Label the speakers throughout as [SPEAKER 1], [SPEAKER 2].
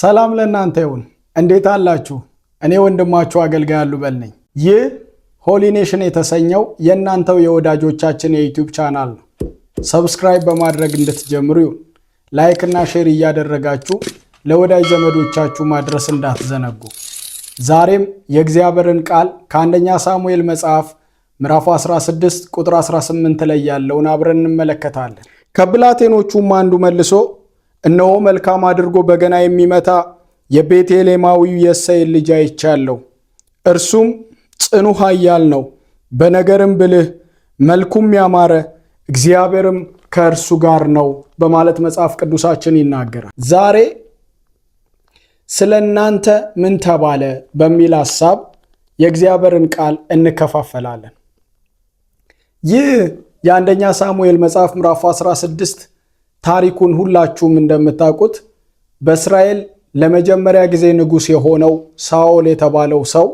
[SPEAKER 1] ሰላም ለእናንተ ይሁን። እንዴት አላችሁ? እኔ ወንድማችሁ አገልጋይ አሉበል ነኝ። ይህ ሆሊ ኔሽን የተሰኘው የእናንተው የወዳጆቻችን የዩቲዩብ ቻናል ነው። ሰብስክራይብ በማድረግ እንድትጀምሩ ይሁን። ላይክ እና ሼር እያደረጋችሁ ለወዳጅ ዘመዶቻችሁ ማድረስ እንዳትዘነጉ። ዛሬም የእግዚአብሔርን ቃል ከአንደኛ ሳሙኤል መጽሐፍ ምዕራፍ 16 ቁጥር 18 ላይ ያለውን አብረን እንመለከታለን። ከብላቴኖቹም አንዱ መልሶ እነሆ መልካም አድርጎ በገና የሚመታ የቤቴሌማዊው የእሴይን ልጅ አይቻለሁ። እርሱም ጽኑ ኃያል ነው፣ በነገርም ብልህ፣ መልኩም ያማረ፣ እግዚአብሔርም ከእርሱ ጋር ነው በማለት መጽሐፍ ቅዱሳችን ይናገራል። ዛሬ ስለ እናንተ ምን ተባለ በሚል ሐሳብ የእግዚአብሔርን ቃል እንከፋፈላለን። ይህ የአንደኛ ሳሙኤል መጽሐፍ ምዕራፍ 16 ታሪኩን ሁላችሁም እንደምታውቁት በእስራኤል ለመጀመሪያ ጊዜ ንጉሥ የሆነው ሳኦል የተባለው ሰው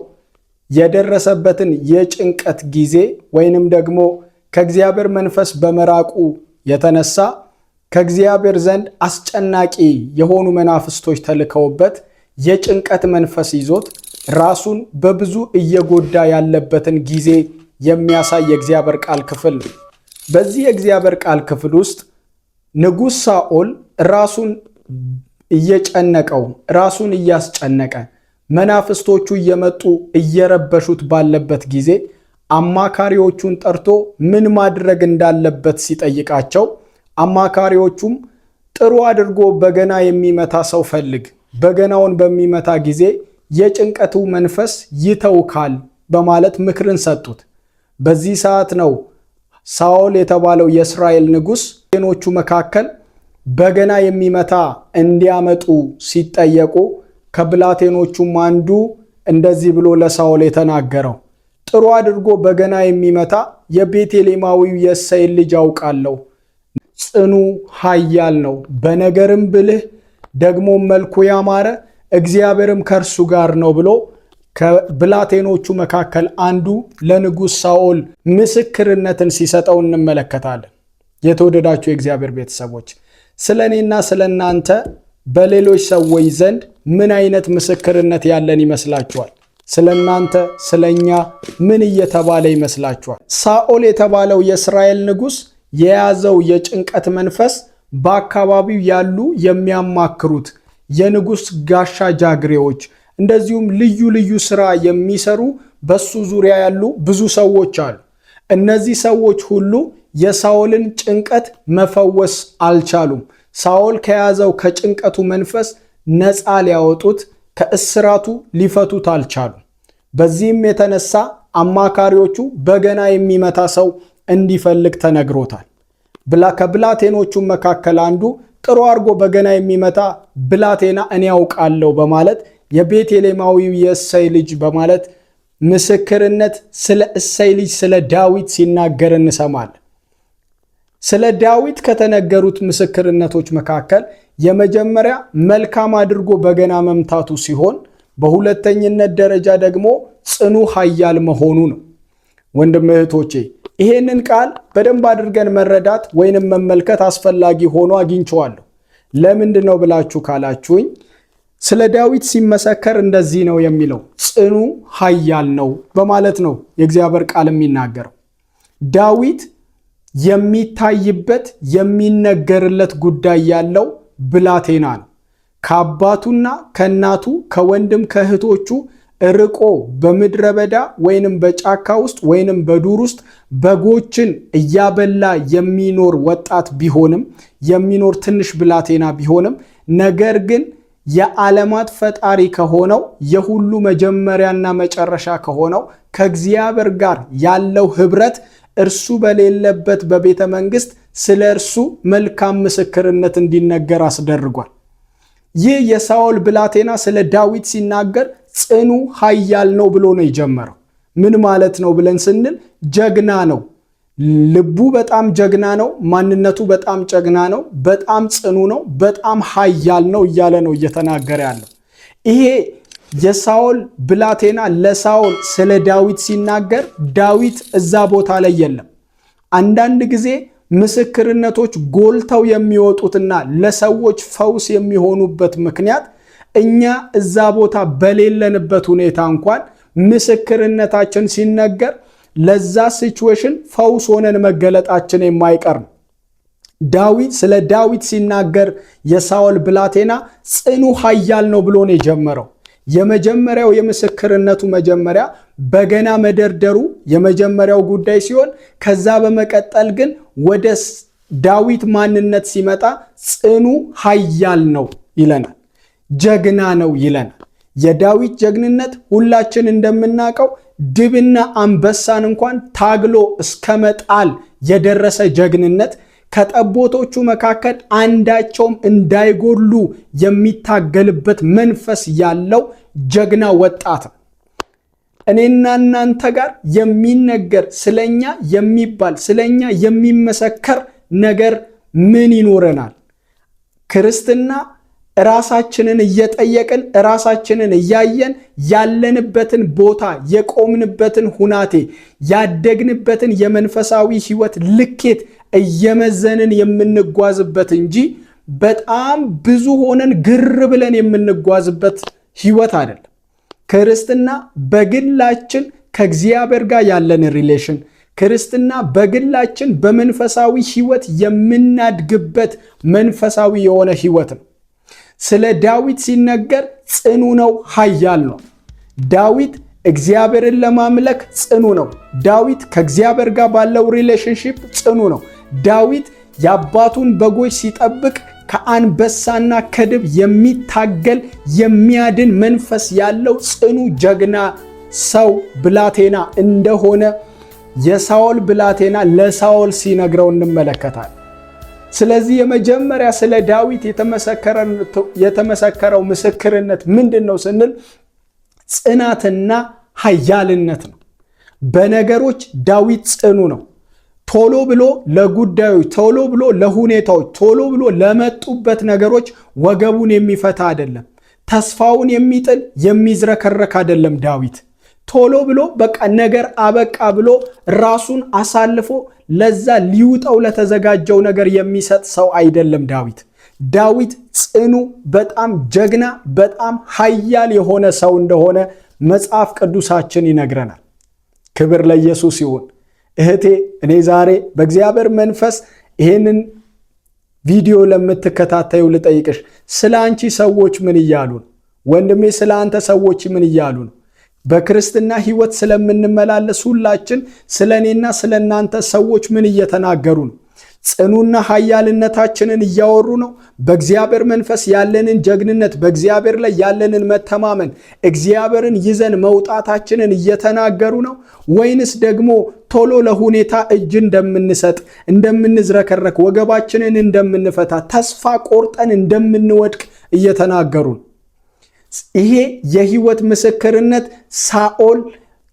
[SPEAKER 1] የደረሰበትን የጭንቀት ጊዜ ወይንም ደግሞ ከእግዚአብሔር መንፈስ በመራቁ የተነሳ ከእግዚአብሔር ዘንድ አስጨናቂ የሆኑ መናፍስቶች ተልከውበት የጭንቀት መንፈስ ይዞት ራሱን በብዙ እየጎዳ ያለበትን ጊዜ የሚያሳይ የእግዚአብሔር ቃል ክፍል ነው። በዚህ የእግዚአብሔር ቃል ክፍል ውስጥ ንጉሥ ሳኦል ራሱን እየጨነቀው ራሱን እያስጨነቀ መናፍስቶቹ እየመጡ እየረበሹት ባለበት ጊዜ አማካሪዎቹን ጠርቶ ምን ማድረግ እንዳለበት ሲጠይቃቸው አማካሪዎቹም ጥሩ አድርጎ በገና የሚመታ ሰው ፈልግ፣ በገናውን በሚመታ ጊዜ የጭንቀቱ መንፈስ ይተውካል በማለት ምክርን ሰጡት። በዚህ ሰዓት ነው ሳኦል የተባለው የእስራኤል ንጉሥ ኖቹ መካከል በገና የሚመታ እንዲያመጡ ሲጠየቁ ከብላቴኖቹም አንዱ እንደዚህ ብሎ ለሳኦል የተናገረው ጥሩ አድርጎ በገና የሚመታ የቤቴሌማዊው የእሴይን ልጅ አውቃለሁ፣ ጽኑ ኃያል ነው፣ በነገርም ብልህ፣ ደግሞ መልኩ ያማረ፣ እግዚአብሔርም ከእርሱ ጋር ነው ብሎ ከብላቴኖቹ መካከል አንዱ ለንጉሥ ሳኦል ምስክርነትን ሲሰጠው እንመለከታለን። የተወደዳችሁ የእግዚአብሔር ቤተሰቦች ስለ እኔና ስለ እናንተ በሌሎች ሰዎች ዘንድ ምን አይነት ምስክርነት ያለን ይመስላችኋል? ስለ እናንተ ስለ እኛ ምን እየተባለ ይመስላችኋል? ሳኦል የተባለው የእስራኤል ንጉሥ የያዘው የጭንቀት መንፈስ በአካባቢው ያሉ የሚያማክሩት የንጉሥ ጋሻ ጃግሬዎች እንደዚሁም ልዩ ልዩ ሥራ የሚሰሩ በሱ ዙሪያ ያሉ ብዙ ሰዎች አሉ። እነዚህ ሰዎች ሁሉ የሳኦልን ጭንቀት መፈወስ አልቻሉም። ሳኦል ከያዘው ከጭንቀቱ መንፈስ ነፃ ሊያወጡት፣ ከእስራቱ ሊፈቱት አልቻሉም። በዚህም የተነሳ አማካሪዎቹ በገና የሚመታ ሰው እንዲፈልግ ተነግሮታል። ከብላቴኖቹ መካከል አንዱ ጥሩ አድርጎ በገና የሚመታ ብላቴና እኔ ያውቃለሁ በማለት የቤቴሌማዊው የእሴይ ልጅ በማለት ምስክርነት ስለ እሴይ ልጅ ስለ ዳዊት ሲናገር እንሰማለን። ስለ ዳዊት ከተነገሩት ምስክርነቶች መካከል የመጀመሪያ መልካም አድርጎ በገና መምታቱ ሲሆን በሁለተኝነት ደረጃ ደግሞ ጽኑ ኃያል መሆኑ ነው። ወንድም እህቶቼ ይሄንን ቃል በደንብ አድርገን መረዳት ወይንም መመልከት አስፈላጊ ሆኖ አግኝቼዋለሁ። ለምንድን ነው ብላችሁ ካላችሁኝ ስለ ዳዊት ሲመሰከር እንደዚህ ነው የሚለው፣ ጽኑ ኃያል ነው በማለት ነው የእግዚአብሔር ቃል የሚናገረው። ዳዊት የሚታይበት የሚነገርለት ጉዳይ ያለው ብላቴና ነው። ከአባቱና ከእናቱ ከወንድም ከእህቶቹ ርቆ በምድረ በዳ ወይንም በጫካ ውስጥ ወይንም በዱር ውስጥ በጎችን እያበላ የሚኖር ወጣት ቢሆንም የሚኖር ትንሽ ብላቴና ቢሆንም ነገር ግን የዓለማት ፈጣሪ ከሆነው የሁሉ መጀመሪያና መጨረሻ ከሆነው ከእግዚአብሔር ጋር ያለው ህብረት እርሱ በሌለበት በቤተ መንግስት ስለ እርሱ መልካም ምስክርነት እንዲነገር አስደርጓል። ይህ የሳኦል ብላቴና ስለ ዳዊት ሲናገር ጽኑ ኃያል ነው ብሎ ነው የጀመረው። ምን ማለት ነው ብለን ስንል ጀግና ነው፣ ልቡ በጣም ጀግና ነው፣ ማንነቱ በጣም ጀግና ነው፣ በጣም ጽኑ ነው፣ በጣም ኃያል ነው እያለ ነው እየተናገረ ያለው። ይሄ የሳኦል ብላቴና ለሳኦል ስለ ዳዊት ሲናገር ዳዊት እዛ ቦታ ላይ የለም። አንዳንድ ጊዜ ምስክርነቶች ጎልተው የሚወጡትና ለሰዎች ፈውስ የሚሆኑበት ምክንያት እኛ እዛ ቦታ በሌለንበት ሁኔታ እንኳን ምስክርነታችን ሲነገር ለዛ ሲቹዌሽን ፈውስ ሆነን መገለጣችን የማይቀር ነው። ዳዊት ስለ ዳዊት ሲናገር የሳኦል ብላቴና ጽኑ ኃያል ነው ብሎ ነው የጀመረው። የመጀመሪያው የምስክርነቱ መጀመሪያ በገና መደርደሩ የመጀመሪያው ጉዳይ ሲሆን ከዛ በመቀጠል ግን ወደ ዳዊት ማንነት ሲመጣ ጽኑ ኃያል ነው ይለናል። ጀግና ነው ይለናል። የዳዊት ጀግንነት ሁላችን እንደምናውቀው ድብና አንበሳን እንኳን ታግሎ እስከ መጣል የደረሰ ጀግንነት፣ ከጠቦቶቹ መካከል አንዳቸውም እንዳይጎሉ የሚታገልበት መንፈስ ያለው ጀግና ወጣት ነው። እኔና እናንተ ጋር የሚነገር ስለኛ የሚባል ስለኛ የሚመሰከር ነገር ምን ይኖረናል? ክርስትና ራሳችንን እየጠየቅን ራሳችንን እያየን ያለንበትን ቦታ የቆምንበትን ሁናቴ ያደግንበትን የመንፈሳዊ ሕይወት ልኬት እየመዘንን የምንጓዝበት እንጂ በጣም ብዙ ሆነን ግር ብለን የምንጓዝበት ሕይወት አይደለም። ክርስትና በግላችን ከእግዚአብሔር ጋር ያለን ሪሌሽን፣ ክርስትና በግላችን በመንፈሳዊ ሕይወት የምናድግበት መንፈሳዊ የሆነ ሕይወት ነው። ስለ ዳዊት ሲነገር ጽኑ ነው፣ ኃያል ነው። ዳዊት እግዚአብሔርን ለማምለክ ጽኑ ነው። ዳዊት ከእግዚአብሔር ጋር ባለው ሪሌሽንሺፕ ጽኑ ነው። ዳዊት የአባቱን በጎች ሲጠብቅ ከአንበሳና ከድብ የሚታገል የሚያድን መንፈስ ያለው ጽኑ ጀግና ሰው ብላቴና እንደሆነ የሳኦል ብላቴና ለሳኦል ሲነግረው እንመለከታለን። ስለዚህ የመጀመሪያ ስለ ዳዊት የተመሰከረው ምስክርነት ምንድን ነው ስንል ጽናትና ኃያልነት ነው። በነገሮች ዳዊት ጽኑ ነው። ቶሎ ብሎ ለጉዳዮች፣ ቶሎ ብሎ ለሁኔታዎች፣ ቶሎ ብሎ ለመጡበት ነገሮች ወገቡን የሚፈታ አይደለም። ተስፋውን የሚጥል የሚዝረከረክ አይደለም። ዳዊት ቶሎ ብሎ በቃ ነገር አበቃ ብሎ ራሱን አሳልፎ ለዛ ሊውጠው ለተዘጋጀው ነገር የሚሰጥ ሰው አይደለም። ዳዊት ጽኑ፣ በጣም ጀግና፣ በጣም ኃያል የሆነ ሰው እንደሆነ መጽሐፍ ቅዱሳችን ይነግረናል። ክብር ለኢየሱስ ይሁን። እህቴ፣ እኔ ዛሬ በእግዚአብሔር መንፈስ ይሄንን ቪዲዮ ለምትከታተዩ ልጠይቅሽ፣ ስለ አንቺ ሰዎች ምን እያሉ ነው? ወንድሜ፣ ስለ አንተ ሰዎች ምን እያሉ ነው? በክርስትና ሕይወት ስለምንመላለስ ሁላችን ስለ እኔና ስለ እናንተ ሰዎች ምን እየተናገሩ ነው? ጽኑና ኃያልነታችንን እያወሩ ነው? በእግዚአብሔር መንፈስ ያለንን ጀግንነት፣ በእግዚአብሔር ላይ ያለንን መተማመን፣ እግዚአብሔርን ይዘን መውጣታችንን እየተናገሩ ነው? ወይንስ ደግሞ ቶሎ ለሁኔታ እጅ እንደምንሰጥ፣ እንደምንዝረከረክ፣ ወገባችንን እንደምንፈታ፣ ተስፋ ቆርጠን እንደምንወድቅ እየተናገሩ ነው? ይሄ የሕይወት ምስክርነት ሳኦል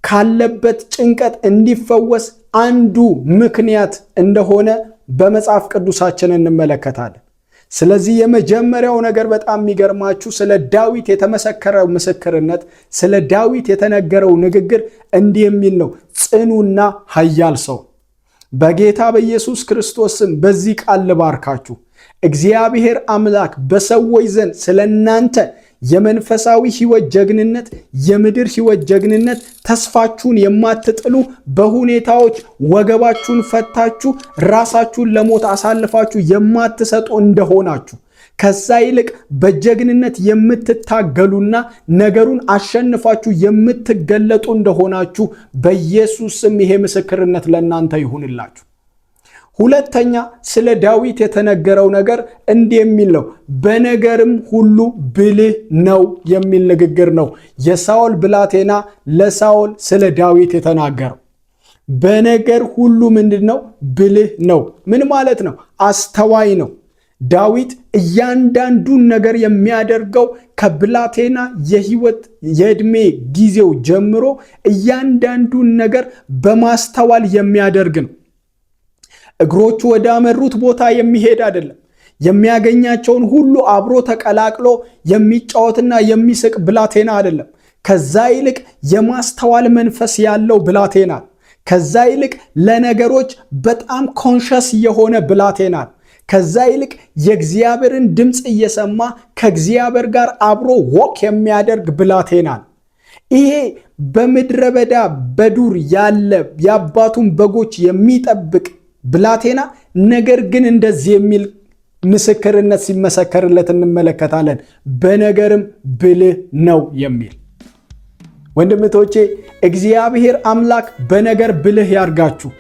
[SPEAKER 1] ካለበት ጭንቀት እንዲፈወስ አንዱ ምክንያት እንደሆነ በመጽሐፍ ቅዱሳችን እንመለከታለን። ስለዚህ የመጀመሪያው ነገር በጣም የሚገርማችሁ ስለ ዳዊት የተመሰከረው ምስክርነት፣ ስለ ዳዊት የተነገረው ንግግር እንዲህ የሚል ነው፣ ጽኑና ኃያል ሰው። በጌታ በኢየሱስ ክርስቶስ ስም በዚህ ቃል ልባርካችሁ። እግዚአብሔር አምላክ በሰዎች ዘንድ ስለ እናንተ የመንፈሳዊ ሕይወት ጀግንነት፣ የምድር ሕይወት ጀግንነት፣ ተስፋችሁን የማትጥሉ በሁኔታዎች ወገባችሁን ፈታችሁ ራሳችሁን ለሞት አሳልፋችሁ የማትሰጡ እንደሆናችሁ፣ ከዛ ይልቅ በጀግንነት የምትታገሉና ነገሩን አሸንፋችሁ የምትገለጡ እንደሆናችሁ በኢየሱስ ስም ይሄ ምስክርነት ለእናንተ ይሁንላችሁ። ሁለተኛ ስለ ዳዊት የተነገረው ነገር እንዲህ የሚል ነው፣ በነገርም ሁሉ ብልህ ነው የሚል ንግግር ነው የሳኦል ብላቴና ለሳኦል ስለ ዳዊት የተናገረው። በነገር ሁሉ ምንድነው? ብልህ ነው። ምን ማለት ነው? አስተዋይ ነው። ዳዊት እያንዳንዱን ነገር የሚያደርገው ከብላቴና የሕይወት የዕድሜ ጊዜው ጀምሮ እያንዳንዱን ነገር በማስተዋል የሚያደርግ ነው። እግሮቹ ወደ አመሩት ቦታ የሚሄድ አይደለም። የሚያገኛቸውን ሁሉ አብሮ ተቀላቅሎ የሚጫወትና የሚስቅ ብላቴና አይደለም። ከዛ ይልቅ የማስተዋል መንፈስ ያለው ብላቴና፣ ከዛ ይልቅ ለነገሮች በጣም ኮንሸስ የሆነ ብላቴና፣ ከዛ ይልቅ የእግዚአብሔርን ድምፅ እየሰማ ከእግዚአብሔር ጋር አብሮ ወክ የሚያደርግ ብላቴና ነው። ይሄ በምድረ በዳ በዱር ያለ የአባቱን በጎች የሚጠብቅ ብላቴና ነገር ግን እንደዚህ የሚል ምስክርነት ሲመሰከርለት እንመለከታለን። በነገርም ብልህ ነው የሚል። ወንድምቶቼ እግዚአብሔር አምላክ በነገር ብልህ ያርጋችሁ።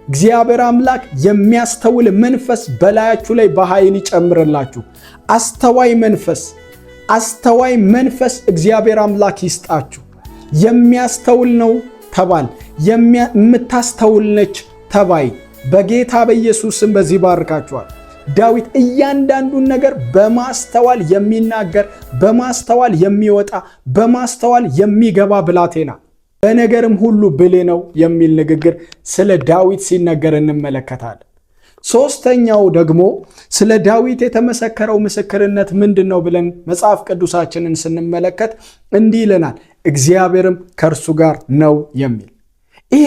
[SPEAKER 1] እግዚአብሔር አምላክ የሚያስተውል መንፈስ በላያችሁ ላይ በኃይል ይጨምርላችሁ። አስተዋይ መንፈስ እግዚአብሔር አምላክ ይስጣችሁ። የሚያስተውል ነው ተባል፣ የምታስተውል ነች ተባይ። በጌታ በኢየሱስም በዚህ ባርካችኋል። ዳዊት እያንዳንዱን ነገር በማስተዋል የሚናገር፣ በማስተዋል የሚወጣ፣ በማስተዋል የሚገባ ብላቴና፣ በነገርም ሁሉ ብልህ ነው የሚል ንግግር ስለ ዳዊት ሲነገር እንመለከታለን። ሶስተኛው ደግሞ ስለ ዳዊት የተመሰከረው ምስክርነት ምንድን ነው ብለን መጽሐፍ ቅዱሳችንን ስንመለከት እንዲህ ይለናል፣ እግዚአብሔርም ከእርሱ ጋር ነው የሚል። ይሄ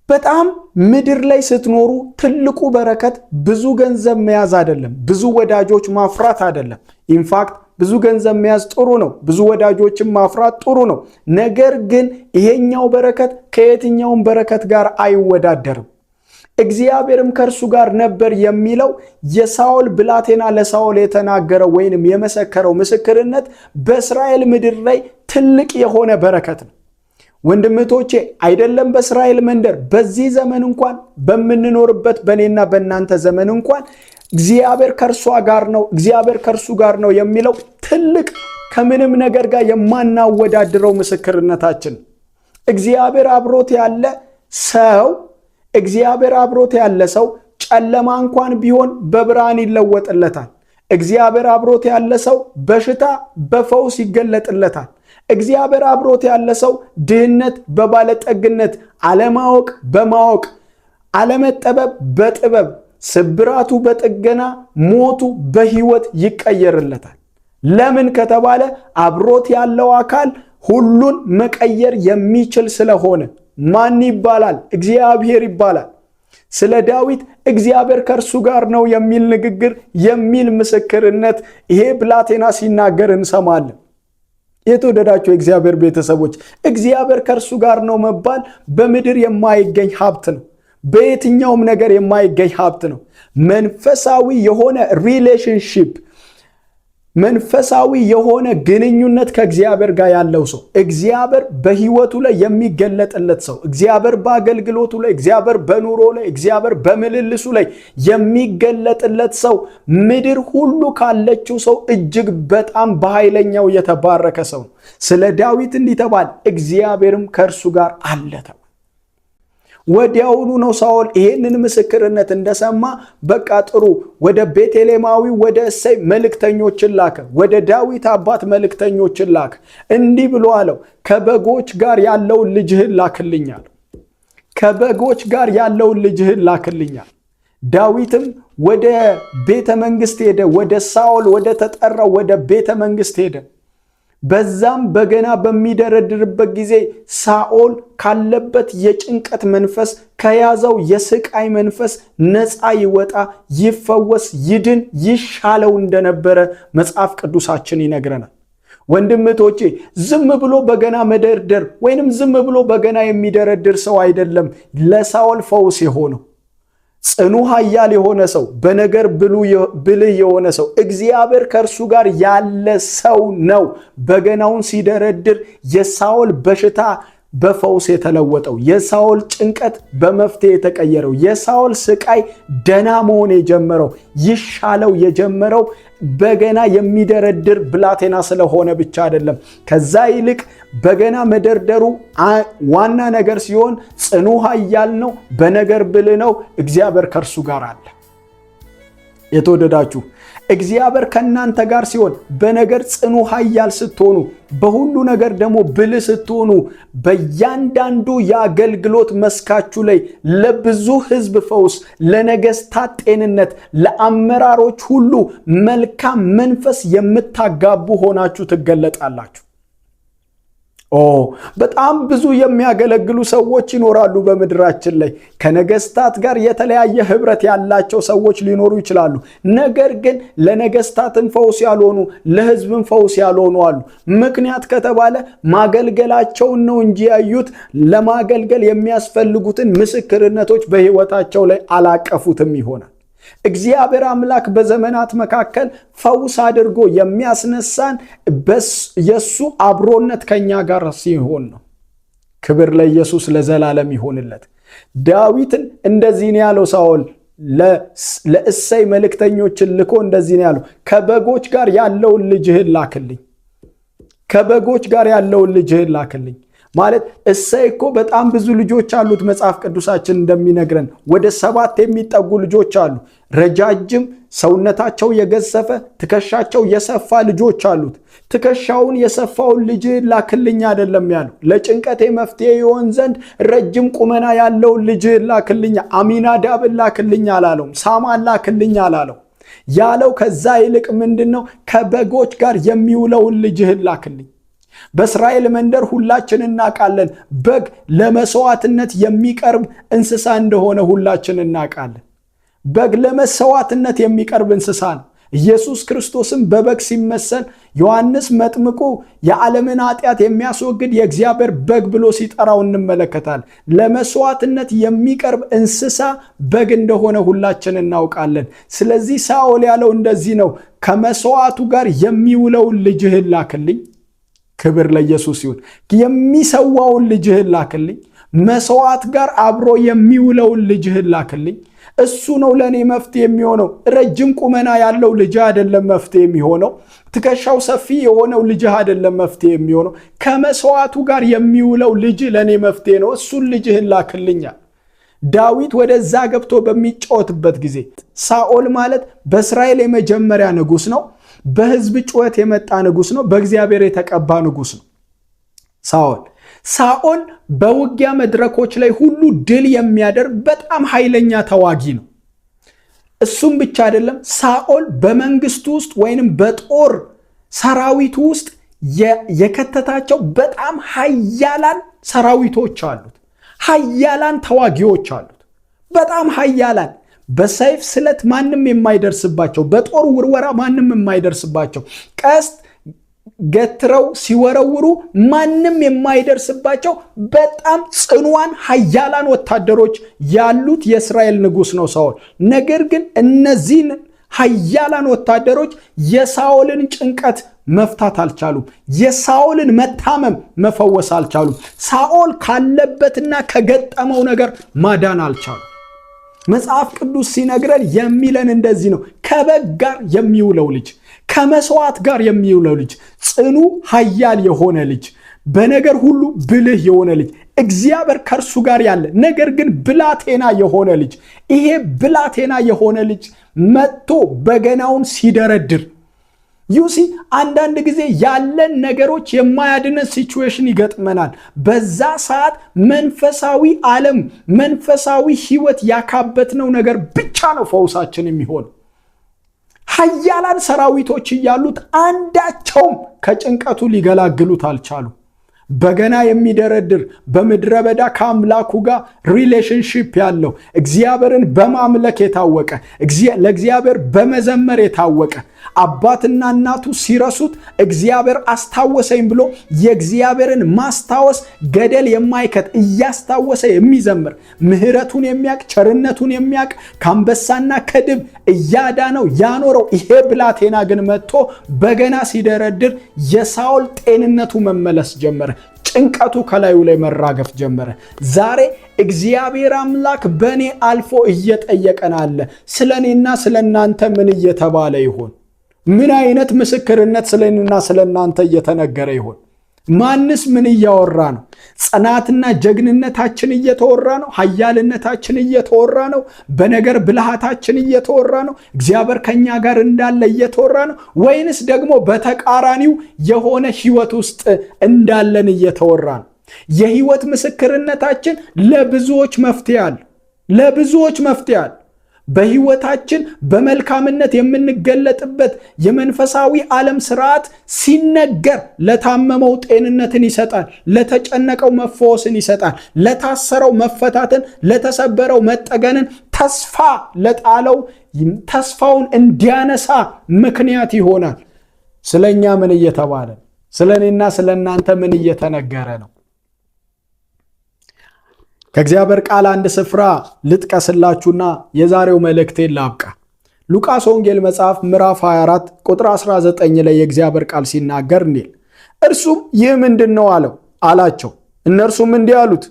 [SPEAKER 1] በጣም ምድር ላይ ስትኖሩ ትልቁ በረከት ብዙ ገንዘብ መያዝ አይደለም፣ ብዙ ወዳጆች ማፍራት አይደለም። ኢንፋክት ብዙ ገንዘብ መያዝ ጥሩ ነው፣ ብዙ ወዳጆችን ማፍራት ጥሩ ነው። ነገር ግን ይሄኛው በረከት ከየትኛውም በረከት ጋር አይወዳደርም። እግዚአብሔርም ከእርሱ ጋር ነበር የሚለው የሳኦል ብላቴና ለሳኦል የተናገረው ወይንም የመሰከረው ምስክርነት በእስራኤል ምድር ላይ ትልቅ የሆነ በረከት ነው። ወንድምቶቼ አይደለም በእስራኤል መንደር፣ በዚህ ዘመን እንኳን በምንኖርበት በእኔና በእናንተ ዘመን እንኳን እግዚአብሔር ከእርሷ ጋር ነው፣ እግዚአብሔር ከእርሱ ጋር ነው የሚለው ትልቅ ከምንም ነገር ጋር የማናወዳድረው ምስክርነታችን። እግዚአብሔር አብሮት ያለ ሰው ጨለማ እንኳን ቢሆን በብርሃን ይለወጥለታል። እግዚአብሔር አብሮት ያለ ሰው በሽታ በፈውስ ይገለጥለታል። እግዚአብሔር አብሮት ያለ ሰው ድህነት በባለጠግነት፣ አለማወቅ በማወቅ፣ አለመጠበብ በጥበብ፣ ስብራቱ በጥገና፣ ሞቱ በሕይወት ይቀየርለታል። ለምን ከተባለ አብሮት ያለው አካል ሁሉን መቀየር የሚችል ስለሆነ። ማን ይባላል? እግዚአብሔር ይባላል። ስለ ዳዊት እግዚአብሔር ከእርሱ ጋር ነው የሚል ንግግር የሚል ምስክርነት ይሄ ብላቴና ሲናገር እንሰማለን። የተወደዳችሁ የእግዚአብሔር ቤተሰቦች እግዚአብሔር ከእርሱ ጋር ነው መባል በምድር የማይገኝ ሀብት ነው። በየትኛውም ነገር የማይገኝ ሀብት ነው። መንፈሳዊ የሆነ ሪሌሽንሺፕ፣ መንፈሳዊ የሆነ ግንኙነት ከእግዚአብሔር ጋር ያለው ሰው፣ እግዚአብሔር በሕይወቱ ላይ የሚገለጥለት ሰው፣ እግዚአብሔር በአገልግሎቱ ላይ፣ እግዚአብሔር በኑሮ ላይ፣ እግዚአብሔር በምልልሱ ላይ የሚገለጥለት ሰው ምድር ሁሉ ካለችው ሰው እጅግ በጣም በኃይለኛው የተባረከ ሰው ነው። ስለ ዳዊት እንዲህ ተባለ፣ እግዚአብሔርም ከእርሱ ጋር አለ ተባለ። ወዲያውኑ ነው ሳኦል ይሄንን ምስክርነት እንደሰማ በቃ ጥሩ፣ ወደ ቤተልሔማዊ ወደ እሴይ መልእክተኞችን ላከ፣ ወደ ዳዊት አባት መልእክተኞችን ላከ። እንዲህ ብሎ አለው፣ ከበጎች ጋር ያለውን ልጅህን ላክልኛል። ከበጎች ጋር ያለውን ልጅህን ላክልኛል። ዳዊትም ወደ ቤተ መንግስት ሄደ። ወደ ሳኦል ወደ ተጠራው ወደ ቤተ መንግስት ሄደ። በዛም በገና በሚደረድርበት ጊዜ ሳኦል ካለበት የጭንቀት መንፈስ፣ ከያዘው የስቃይ መንፈስ ነፃ ይወጣ፣ ይፈወስ፣ ይድን፣ ይሻለው እንደነበረ መጽሐፍ ቅዱሳችን ይነግረናል። ወንድምቶቼ ዝም ብሎ በገና መደርደር ወይንም ዝም ብሎ በገና የሚደረድር ሰው አይደለም ለሳኦል ፈውስ የሆነው። ጽኑ ኃያል የሆነ ሰው፣ በነገር ብልህ የሆነ ሰው፣ እግዚአብሔር ከእርሱ ጋር ያለ ሰው ነው በገናውን ሲደረድር የሳኦል በሽታ በፈውስ የተለወጠው፣ የሳኦል ጭንቀት በመፍትሄ የተቀየረው፣ የሳኦል ስቃይ ደና መሆን የጀመረው፣ ይሻለው የጀመረው በገና የሚደረድር ብላቴና ስለሆነ ብቻ አይደለም። ከዛ ይልቅ በገና መደርደሩ ዋና ነገር ሲሆን ጽኑ ኃያል ነው፣ በነገር ብልህ ነው፣ እግዚአብሔር ከእርሱ ጋር አለ። የተወደዳችሁ እግዚአብሔር ከእናንተ ጋር ሲሆን በነገር ጽኑ ኃያል ስትሆኑ፣ በሁሉ ነገር ደግሞ ብልህ ስትሆኑ፣ በእያንዳንዱ የአገልግሎት መስካችሁ ላይ ለብዙ ሕዝብ ፈውስ፣ ለነገስታት ጤንነት፣ ለአመራሮች ሁሉ መልካም መንፈስ የምታጋቡ ሆናችሁ ትገለጣላችሁ። በጣም ብዙ የሚያገለግሉ ሰዎች ይኖራሉ በምድራችን ላይ። ከነገስታት ጋር የተለያየ ህብረት ያላቸው ሰዎች ሊኖሩ ይችላሉ። ነገር ግን ለነገስታትን ፈውስ ያልሆኑ፣ ለህዝብን ፈውስ ያልሆኑ አሉ። ምክንያት ከተባለ ማገልገላቸውን ነው እንጂ ያዩት ለማገልገል የሚያስፈልጉትን ምስክርነቶች በህይወታቸው ላይ አላቀፉትም ይሆናል። እግዚአብሔር አምላክ በዘመናት መካከል ፈውስ አድርጎ የሚያስነሳን የሱ አብሮነት ከኛ ጋር ሲሆን ነው። ክብር ለኢየሱስ ለዘላለም ይሆንለት። ዳዊትን እንደዚህ ነው ያለው ሳኦል ለእሴይ መልእክተኞችን ልኮ እንደዚህ ነው ያለው፣ ከበጎች ጋር ያለውን ልጅህን ላክልኝ። ከበጎች ጋር ያለውን ልጅህን ላክልኝ ማለት እሴይ እኮ በጣም ብዙ ልጆች አሉት። መጽሐፍ ቅዱሳችን እንደሚነግረን ወደ 7 የሚጠጉ ልጆች አሉ። ረጃጅም፣ ሰውነታቸው የገዘፈ፣ ትከሻቸው የሰፋ ልጆች አሉት። ትከሻውን የሰፋውን ልጅ ላክልኝ አይደለም ያለው። ለጭንቀቴ መፍትሄ ይሆን ዘንድ ረጅም ቁመና ያለውን ልጅ ላክልኝ፣ አሚናዳብን ላክልኝ አላለውም። ሳማን ላክልኝ አላለው። ያለው ከዛ ይልቅ ምንድነው? ከበጎች ጋር የሚውለውን ልጅህን ላክልኝ። በእስራኤል መንደር ሁላችን እናውቃለን፣ በግ ለመስዋዕትነት የሚቀርብ እንስሳ እንደሆነ ሁላችን እናውቃለን። በግ ለመስዋዕትነት የሚቀርብ እንስሳ ነው። ኢየሱስ ክርስቶስም በበግ ሲመሰል ዮሐንስ መጥምቁ የዓለምን ኃጢአት የሚያስወግድ የእግዚአብሔር በግ ብሎ ሲጠራው እንመለከታለን። ለመስዋዕትነት የሚቀርብ እንስሳ በግ እንደሆነ ሁላችን እናውቃለን። ስለዚህ ሳኦል ያለው እንደዚህ ነው፣ ከመስዋዕቱ ጋር የሚውለውን ልጅህን ላክልኝ። ክብር ለኢየሱስ ይሁን። የሚሰዋውን ልጅህን ላክልኝ። መስዋዕት ጋር አብሮ የሚውለውን ልጅህን ላክልኝ። እሱ ነው ለኔ መፍትሄ የሚሆነው። ረጅም ቁመና ያለው ልጅ አይደለም መፍትሄ የሚሆነው። ትከሻው ሰፊ የሆነው ልጅ አይደለም መፍትሄ የሚሆነው። ከመስዋዕቱ ጋር የሚውለው ልጅ ለኔ መፍትሄ ነው። እሱን ልጅህን ላክልኛል። ዳዊት ወደዛ ገብቶ በሚጫወትበት ጊዜ ሳኦል ማለት በእስራኤል የመጀመሪያ ንጉስ ነው። በህዝብ ጩኸት የመጣ ንጉስ ነው። በእግዚአብሔር የተቀባ ንጉስ ነው ሳኦል በውጊያ መድረኮች ላይ ሁሉ ድል የሚያደርግ በጣም ኃይለኛ ተዋጊ ነው። እሱም ብቻ አይደለም፣ ሳኦል በመንግስቱ ውስጥ ወይንም በጦር ሰራዊቱ ውስጥ የከተታቸው በጣም ኃያላን ሰራዊቶች አሉት። ኃያላን ተዋጊዎች አሉት። በጣም ኃያላን፣ በሰይፍ ስለት ማንም የማይደርስባቸው፣ በጦር ውርወራ ማንም የማይደርስባቸው፣ ቀስት ገትረው ሲወረውሩ ማንም የማይደርስባቸው በጣም ጽኑዋን ኃያላን ወታደሮች ያሉት የእስራኤል ንጉስ ነው ሳኦል። ነገር ግን እነዚህን ኃያላን ወታደሮች የሳኦልን ጭንቀት መፍታት አልቻሉም። የሳኦልን መታመም መፈወስ አልቻሉም። ሳኦል ካለበትና ከገጠመው ነገር ማዳን አልቻሉም። መጽሐፍ ቅዱስ ሲነግረን የሚለን እንደዚህ ነው፣ ከበግ ጋር የሚውለው ልጅ፣ ከመስዋዕት ጋር የሚውለው ልጅ፣ ጽኑ ኃያል የሆነ ልጅ፣ በነገር ሁሉ ብልህ የሆነ ልጅ፣ እግዚአብሔር ከእርሱ ጋር ያለ ነገር ግን ብላቴና የሆነ ልጅ። ይሄ ብላቴና የሆነ ልጅ መጥቶ በገናውን ሲደረድር ዩሲ አንዳንድ ጊዜ ያለን ነገሮች የማያድነን ሲቹዌሽን ይገጥመናል። በዛ ሰዓት መንፈሳዊ ዓለም መንፈሳዊ ህይወት ያካበትነው ነገር ብቻ ነው ፈውሳችን የሚሆነው። ኃያላን ሰራዊቶች እያሉት አንዳቸውም ከጭንቀቱ ሊገላግሉት አልቻሉ። በገና የሚደረድር በምድረ በዳ ከአምላኩ ጋር ሪሌሽንሺፕ ያለው እግዚአብሔርን በማምለክ የታወቀ ለእግዚአብሔር በመዘመር የታወቀ አባትና እናቱ ሲረሱት እግዚአብሔር አስታወሰኝ ብሎ የእግዚአብሔርን ማስታወስ ገደል የማይከት እያስታወሰ የሚዘምር ምሕረቱን የሚያቅ ቸርነቱን የሚያቅ ከአንበሳና ከድብ እያዳነው ያኖረው ይሄ ብላቴና ግን መጥቶ በገና ሲደረድር የሳኦል ጤንነቱ መመለስ ጀመረ። ጭንቀቱ ከላዩ ላይ መራገፍ ጀመረ። ዛሬ እግዚአብሔር አምላክ በእኔ አልፎ እየጠየቀን አለ። ስለኔና ስለናንተ ምን እየተባለ ይሆን? ምን አይነት ምስክርነት ስለኔና ስለናንተ እየተነገረ ይሆን? ማንስ ምን እያወራ ነው? ጽናትና ጀግንነታችን እየተወራ ነው? ኃያልነታችን እየተወራ ነው? በነገር ብልሃታችን እየተወራ ነው? እግዚአብሔር ከኛ ጋር እንዳለ እየተወራ ነው? ወይንስ ደግሞ በተቃራኒው የሆነ ህይወት ውስጥ እንዳለን እየተወራ ነው? የህይወት ምስክርነታችን ለብዙዎች መፍትሄ አለ። ለብዙዎች መፍትሄ አለ። በህይወታችን በመልካምነት የምንገለጥበት የመንፈሳዊ ዓለም ስርዓት ሲነገር ለታመመው ጤንነትን ይሰጣል፣ ለተጨነቀው መፈወስን ይሰጣል፣ ለታሰረው መፈታትን፣ ለተሰበረው መጠገንን፣ ተስፋ ለጣለው ተስፋውን እንዲያነሳ ምክንያት ይሆናል። ስለኛ ምን እየተባለ ነው? ስለኔና ስለናንተ ምን እየተነገረ ነው? ከእግዚአብሔር ቃል አንድ ስፍራ ልጥቀስላችሁና የዛሬው መልእክቴን ላብቃ። ሉቃስ ወንጌል መጽሐፍ ምዕራፍ 24 ቁጥር 19 ላይ የእግዚአብሔር ቃል ሲናገር እንዲል እርሱም ይህ ምንድን ነው አላቸው። እነርሱም እንዲህ አሉት፣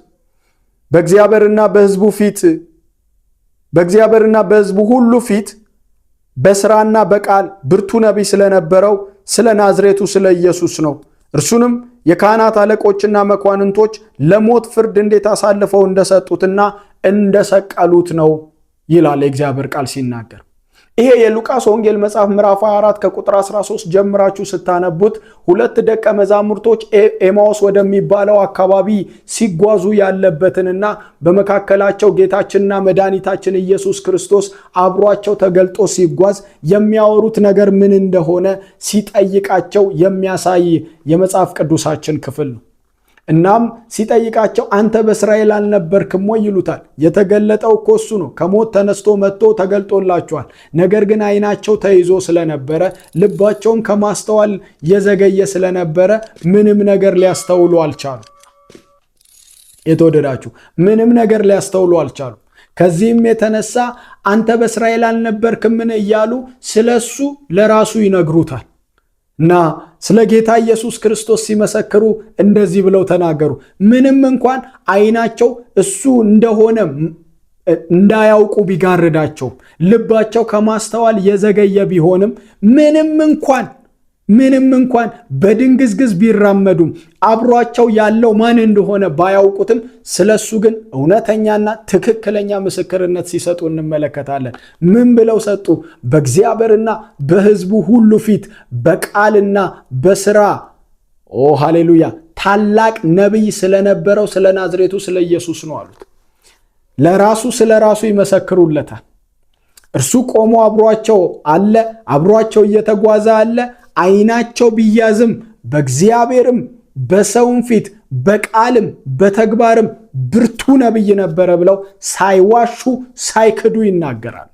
[SPEAKER 1] በእግዚአብሔርና በሕዝቡ ሁሉ ፊት በሥራና በቃል ብርቱ ነቢይ ስለነበረው ስለ ናዝሬቱ ስለ ኢየሱስ ነው። እርሱንም የካህናት አለቆችና መኳንንቶች ለሞት ፍርድ እንዴት አሳልፈው እንደሰጡትና እንደሰቀሉት ነው ይላል የእግዚአብሔር ቃል ሲናገር። ይሄ የሉቃስ ወንጌል መጽሐፍ ምዕራፍ 24 ከቁጥር 13 ጀምራችሁ ስታነቡት ሁለት ደቀ መዛሙርቶች ኤማውስ ወደሚባለው አካባቢ ሲጓዙ ያለበትንና በመካከላቸው ጌታችንና መድኃኒታችን ኢየሱስ ክርስቶስ አብሯቸው ተገልጦ ሲጓዝ የሚያወሩት ነገር ምን እንደሆነ ሲጠይቃቸው የሚያሳይ የመጽሐፍ ቅዱሳችን ክፍል ነው። እናም ሲጠይቃቸው አንተ በእስራኤል አልነበርክም ወይ ይሉታል። የተገለጠው እኮ እሱ ነው። ከሞት ተነስቶ መጥቶ ተገልጦላቸዋል። ነገር ግን ዓይናቸው ተይዞ ስለነበረ ልባቸውም ከማስተዋል የዘገየ ስለነበረ ምንም ነገር ሊያስተውሉ አልቻሉ። የተወደዳችሁ ምንም ነገር ሊያስተውሉ አልቻሉ። ከዚህም የተነሳ አንተ በእስራኤል አልነበርክምን እያሉ ስለሱ ለራሱ ይነግሩታል። እና ስለ ጌታ ኢየሱስ ክርስቶስ ሲመሰክሩ እንደዚህ ብለው ተናገሩ። ምንም እንኳን ዓይናቸው እሱ እንደሆነ እንዳያውቁ ቢጋርዳቸው፣ ልባቸው ከማስተዋል የዘገየ ቢሆንም፣ ምንም እንኳን በድንግዝግዝ ቢራመዱም፣ አብሯቸው ያለው ማን እንደሆነ ባያውቁትም፣ ስለሱ ግን እውነተኛና ትክክለኛ ምስክርነት ሲሰጡ እንመለከታለን። ምን ብለው ሰጡ? በእግዚአብሔርና በሕዝቡ ሁሉ ፊት በቃልና በሥራ ሃሌሉያ ታላቅ ነቢይ ስለነበረው ስለ ናዝሬቱ ስለ ኢየሱስ ነው አሉት። ለራሱ ስለ ራሱ ይመሰክሩለታል። እርሱ ቆሞ አብሯቸው አለ፣ አብሯቸው እየተጓዘ አለ። ዓይናቸው ቢያዝም በእግዚአብሔርም በሰውም ፊት በቃልም በተግባርም ብርቱ ነቢይ ነበረ ብለው ሳይዋሹ ሳይክዱ ይናገራል።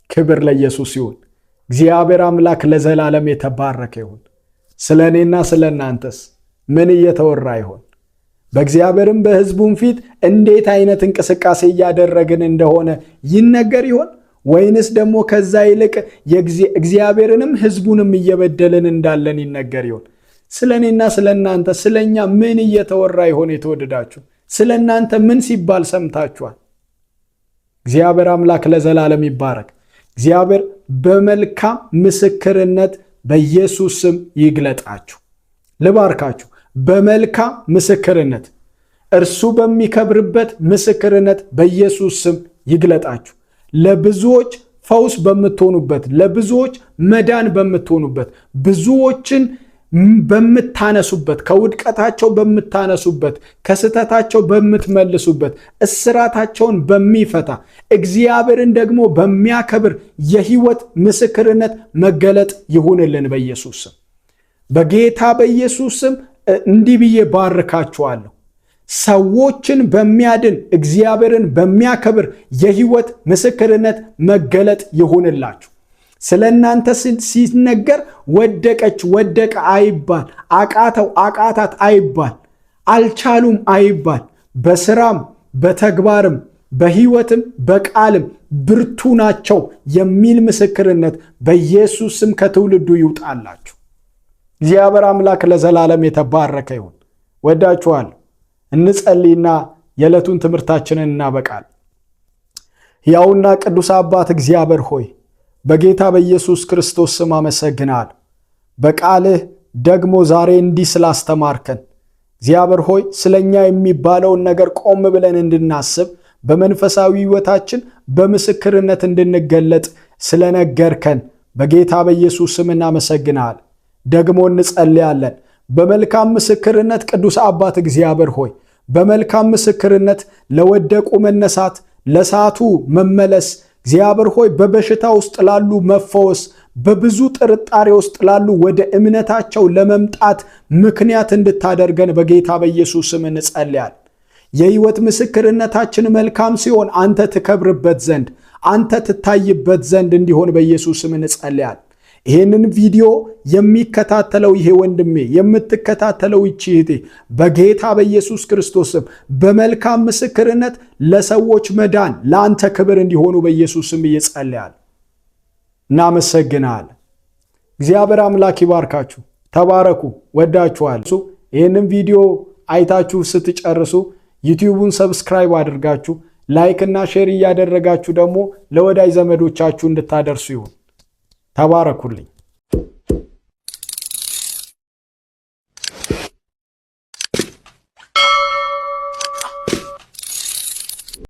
[SPEAKER 1] ክብር ለኢየሱስ ይሁን። እግዚአብሔር አምላክ ለዘላለም የተባረከ ይሁን። ስለ እኔና ስለ እናንተስ ምን እየተወራ ይሆን? በእግዚአብሔርም በሕዝቡም ፊት እንዴት አይነት እንቅስቃሴ እያደረግን እንደሆነ ይነገር ይሆን? ወይንስ ደግሞ ከዛ ይልቅ እግዚአብሔርንም ሕዝቡንም እየበደልን እንዳለን ይነገር ይሆን? ስለ እኔና ስለ እናንተ ስለኛ ምን እየተወራ ይሆን? የተወደዳችሁ ስለ እናንተ ምን ሲባል ሰምታችኋል? እግዚአብሔር አምላክ ለዘላለም ይባረክ። እግዚአብሔር በመልካም ምስክርነት በኢየሱስ ስም ይግለጣችሁ። ልባርካችሁ። በመልካም ምስክርነት እርሱ በሚከብርበት ምስክርነት በኢየሱስ ስም ይግለጣችሁ። ለብዙዎች ፈውስ በምትሆኑበት፣ ለብዙዎች መዳን በምትሆኑበት፣ ብዙዎችን በምታነሱበት፣ ከውድቀታቸው በምታነሱበት፣ ከስተታቸው በምትመልሱበት፣ እስራታቸውን በሚፈታ እግዚአብሔርን ደግሞ በሚያከብር የሕይወት ምስክርነት መገለጥ ይሁንልን በኢየሱስ ስም። በጌታ በኢየሱስ ስም እንዲህ ብዬ ባርካችኋለሁ። ሰዎችን በሚያድን እግዚአብሔርን በሚያከብር የሕይወት ምስክርነት መገለጥ ይሁንላችሁ። ስለ እናንተ ሲነገር ወደቀች ወደቀ አይባል፣ አቃተው አቃታት አይባል፣ አልቻሉም አይባል። በስራም በተግባርም በሕይወትም በቃልም ብርቱ ናቸው የሚል ምስክርነት በኢየሱስ ስም ከትውልዱ ይውጣላችሁ። እግዚአብሔር አምላክ ለዘላለም የተባረከ ይሁን። ወዳችኋለሁ። እንጸልይና የዕለቱን ትምህርታችንን እናበቃል። ሕያውና ቅዱስ አባት እግዚአብሔር ሆይ በጌታ በኢየሱስ ክርስቶስ ስም አመሰግናለሁ። በቃልህ ደግሞ ዛሬ እንዲህ ስላስተማርከን እግዚአብሔር ሆይ ስለኛ የሚባለውን ነገር ቆም ብለን እንድናስብ በመንፈሳዊ ሕይወታችን በምስክርነት እንድንገለጥ ስለነገርከን በጌታ በኢየሱስ ስም እናመሰግናለን። ደግሞ እንጸልያለን። በመልካም ምስክርነት ቅዱስ አባት እግዚአብሔር ሆይ በመልካም ምስክርነት ለወደቁ መነሳት፣ ለሳቱ መመለስ እግዚአብሔር ሆይ በበሽታ ውስጥ ላሉ መፈወስ፣ በብዙ ጥርጣሬ ውስጥ ላሉ ወደ እምነታቸው ለመምጣት ምክንያት እንድታደርገን በጌታ በኢየሱስ ስም እንጸልያለን። የሕይወት ምስክርነታችን መልካም ሲሆን አንተ ትከብርበት ዘንድ፣ አንተ ትታይበት ዘንድ እንዲሆን በኢየሱስ ስም እንጸልያለን። ይህንን ቪዲዮ የሚከታተለው ይሄ ወንድሜ፣ የምትከታተለው ይቺ እህቴ በጌታ በኢየሱስ ክርስቶስ ስም በመልካም ምስክርነት ለሰዎች መዳን ለአንተ ክብር እንዲሆኑ በኢየሱስ ስም እየጸለያል። እናመሰግናለን። እግዚአብሔር አምላክ ይባርካችሁ። ተባረኩ። ወዳችኋል። ይህንን ቪዲዮ አይታችሁ ስትጨርሱ ዩቲዩቡን ሰብስክራይብ አድርጋችሁ ላይክ እና ሼር እያደረጋችሁ ደግሞ ለወዳጅ ዘመዶቻችሁ እንድታደርሱ ይሁን። ተባረኩልኝ።